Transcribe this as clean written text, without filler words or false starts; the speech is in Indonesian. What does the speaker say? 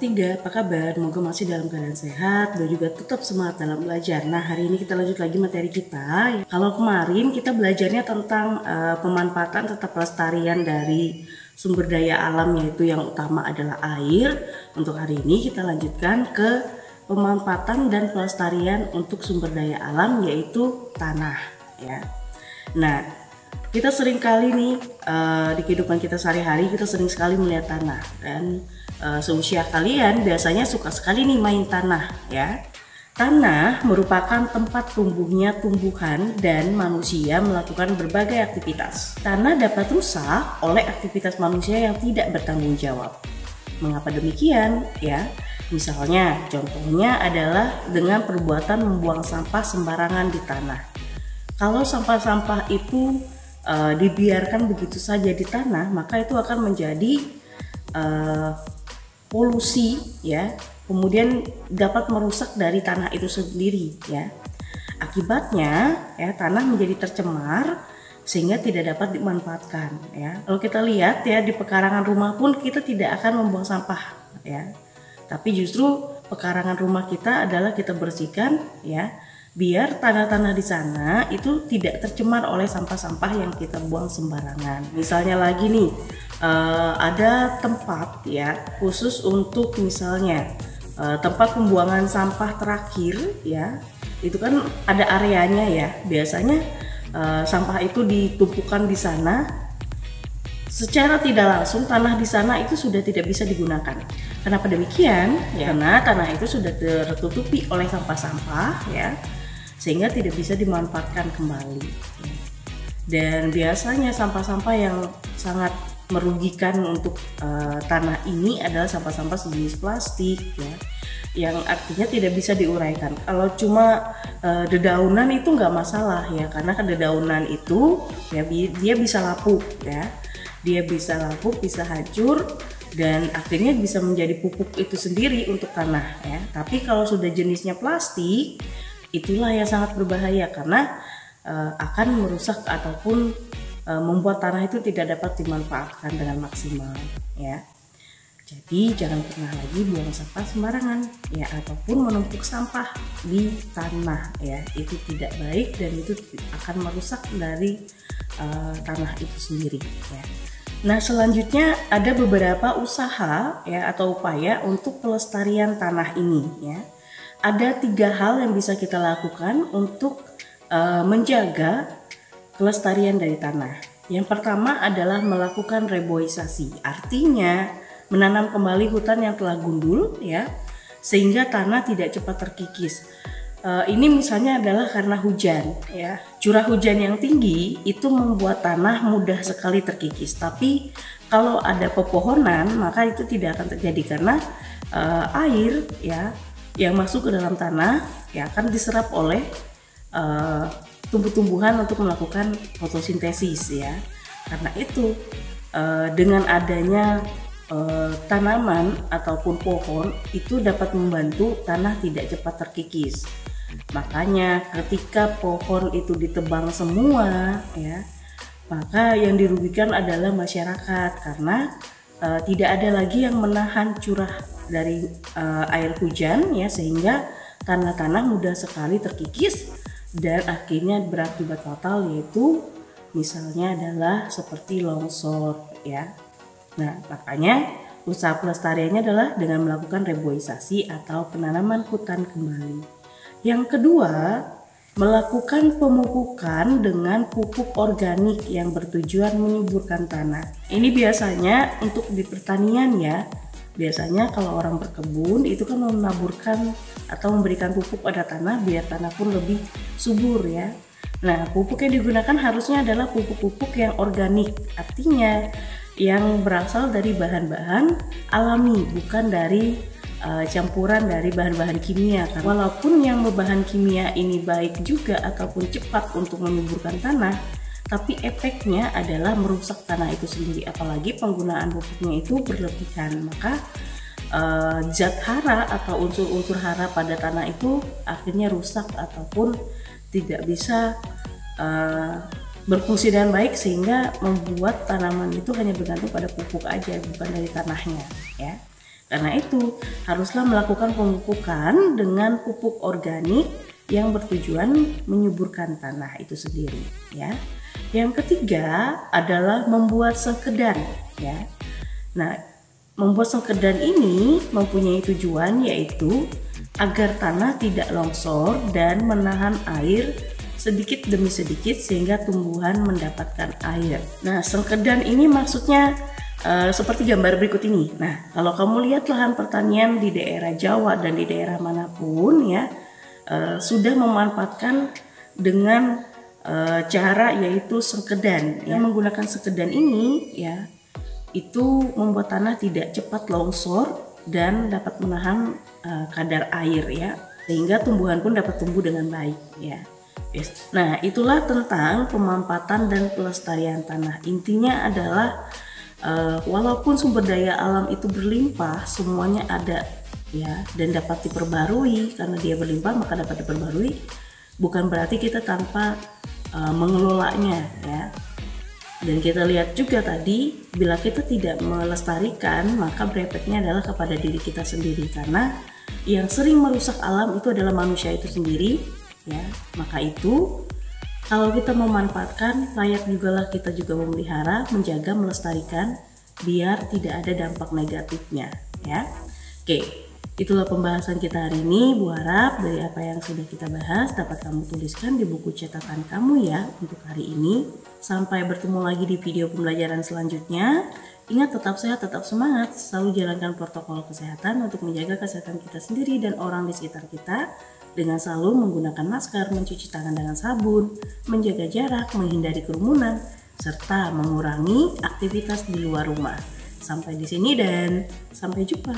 ketiga, apa kabar? Semoga masih dalam keadaan sehat dan juga tetap semangat dalam belajar. Nah, hari ini kita lanjut lagi materi kita. Kalau kemarin kita belajarnya tentang pemanfaatan serta pelestarian dari sumber daya alam, yaitu yang utama adalah air. Untuk hari ini kita lanjutkan ke pemanfaatan dan pelestarian untuk sumber daya alam, yaitu tanah. Ya. Nah, kita sering kali nih di kehidupan kita sehari-hari kita sering sekali melihat tanah, dan seusia kalian biasanya suka sekali nih main tanah ya. Tanah merupakan tempat tumbuhnya tumbuhan dan manusia melakukan berbagai aktivitas. Tanah dapat rusak oleh aktivitas manusia yang tidak bertanggung jawab. Mengapa demikian? Ya, misalnya contohnya adalah dengan perbuatan membuang sampah sembarangan di tanah. Kalau sampah-sampah itu dibiarkan begitu saja di tanah, maka itu akan menjadi polusi ya, kemudian dapat merusak dari tanah itu sendiri ya. Akibatnya ya, tanah menjadi tercemar sehingga tidak dapat dimanfaatkan ya. Kalau kita lihat ya, di pekarangan rumah pun kita tidak akan membuang sampah ya, tapi justru pekarangan rumah kita adalah kita bersihkan ya, biar tanah-tanah di sana itu tidak tercemar oleh sampah-sampah yang kita buang sembarangan. Misalnya lagi nih, ada tempat ya khusus untuk misalnya tempat pembuangan sampah terakhir ya, itu kan ada areanya ya. Biasanya sampah itu ditumpukan di sana. Secara tidak langsung tanah di sana itu sudah tidak bisa digunakan. Kenapa demikian? Ya, karena tanah itu sudah tertutupi oleh sampah-sampah ya, sehingga tidak bisa dimanfaatkan kembali. Dan biasanya sampah-sampah yang sangat merugikan untuk tanah ini adalah sampah-sampah sejenis plastik ya, yang artinya tidak bisa diuraikan. Kalau cuma dedaunan itu nggak masalah ya, karena kan dedaunan itu ya dia bisa lapuk ya, dia bisa lapuk, bisa hancur, dan akhirnya bisa menjadi pupuk itu sendiri untuk tanah ya. Tapi kalau sudah jenisnya plastik, itulah yang sangat berbahaya karena akan merusak ataupun membuat tanah itu tidak dapat dimanfaatkan dengan maksimal ya. Jadi jangan pernah lagi buang sampah sembarangan ya, ataupun menumpuk sampah di tanah ya. Itu tidak baik dan itu akan merusak dari tanah itu sendiri ya. Nah, selanjutnya ada beberapa usaha ya atau upaya untuk pelestarian tanah ini ya. Ada 3 hal yang bisa kita lakukan untuk menjaga kelestarian dari tanah. Yang pertama adalah melakukan reboisasi, artinya menanam kembali hutan yang telah gundul ya, sehingga tanah tidak cepat terkikis. Ini misalnya adalah karena hujan ya, curah hujan yang tinggi itu membuat tanah mudah sekali terkikis. Tapi kalau ada pepohonan maka itu tidak akan terjadi, karena air ya yang masuk ke dalam tanah ya akan diserap oleh tumbuh-tumbuhan untuk melakukan fotosintesis ya. Karena itu dengan adanya tanaman ataupun pohon itu dapat membantu tanah tidak cepat terkikis. Makanya ketika pohon itu ditebang semua ya, maka yang dirugikan adalah masyarakat, karena tidak ada lagi yang menahan curah dari air hujan ya, sehingga tanah-tanah mudah sekali terkikis dan akhirnya berakibat fatal, yaitu misalnya adalah seperti longsor ya. Nah, makanya usaha pelestariannya adalah dengan melakukan reboisasi atau penanaman hutan kembali. Yang kedua, melakukan pemupukan dengan pupuk organik yang bertujuan menyuburkan tanah. Ini biasanya untuk di pertanian ya. Biasanya kalau orang berkebun itu kan menaburkan atau memberikan pupuk pada tanah biar tanah pun lebih subur ya. Nah, pupuk yang digunakan harusnya adalah pupuk-pupuk yang organik, artinya yang berasal dari bahan-bahan alami, bukan dari campuran dari bahan-bahan kimia. Walaupun yang berbahan kimia ini baik juga ataupun cepat untuk menyuburkan tanah, tapi efeknya adalah merusak tanah itu sendiri, apalagi penggunaan pupuknya itu berlebihan. Maka zat hara atau unsur-unsur hara pada tanah itu akhirnya rusak ataupun tidak bisa berfungsi dengan baik, sehingga membuat tanaman itu hanya bergantung pada pupuk aja, bukan dari tanahnya ya. Karena itu, haruslah melakukan pemupukan dengan pupuk organik yang bertujuan menyuburkan tanah itu sendiri, ya. Yang ketiga adalah membuat sengkedan, ya. Nah, membuat sengkedan ini mempunyai tujuan yaitu agar tanah tidak longsor dan menahan air sedikit demi sedikit sehingga tumbuhan mendapatkan air. Nah, sengkedan ini maksudnya seperti gambar berikut ini. Nah, kalau kamu lihat lahan pertanian di daerah Jawa dan di daerah manapun ya, sudah memanfaatkan dengan cara yaitu sengkedan. Yang menggunakan sengkedan ini ya, itu membuat tanah tidak cepat longsor dan dapat menahan kadar air ya, sehingga tumbuhan pun dapat tumbuh dengan baik ya. Nah, itulah tentang pemanfaatan dan pelestarian tanah. Intinya adalah walaupun sumber daya alam itu berlimpah, semuanya ada ya dan dapat diperbarui. Karena dia berlimpah maka dapat diperbarui. Bukan berarti kita tanpa mengelolanya ya. Dan kita lihat juga tadi, bila kita tidak melestarikan maka berefeknya adalah kepada diri kita sendiri, karena yang sering merusak alam itu adalah manusia itu sendiri ya. Maka itu kalau kita memanfaatkan, layak jugalah kita juga memelihara, menjaga, melestarikan biar tidak ada dampak negatifnya ya. Oke, itulah pembahasan kita hari ini. Bu harap dari apa yang sudah kita bahas dapat kamu tuliskan di buku catatan kamu ya untuk hari ini. Sampai bertemu lagi di video pembelajaran selanjutnya. Ingat, tetap sehat, tetap semangat, selalu jalankan protokol kesehatan untuk menjaga kesehatan kita sendiri dan orang di sekitar kita, dengan selalu menggunakan masker, mencuci tangan dengan sabun, menjaga jarak, menghindari kerumunan, serta mengurangi aktivitas di luar rumah. Sampai di sini dan sampai jumpa.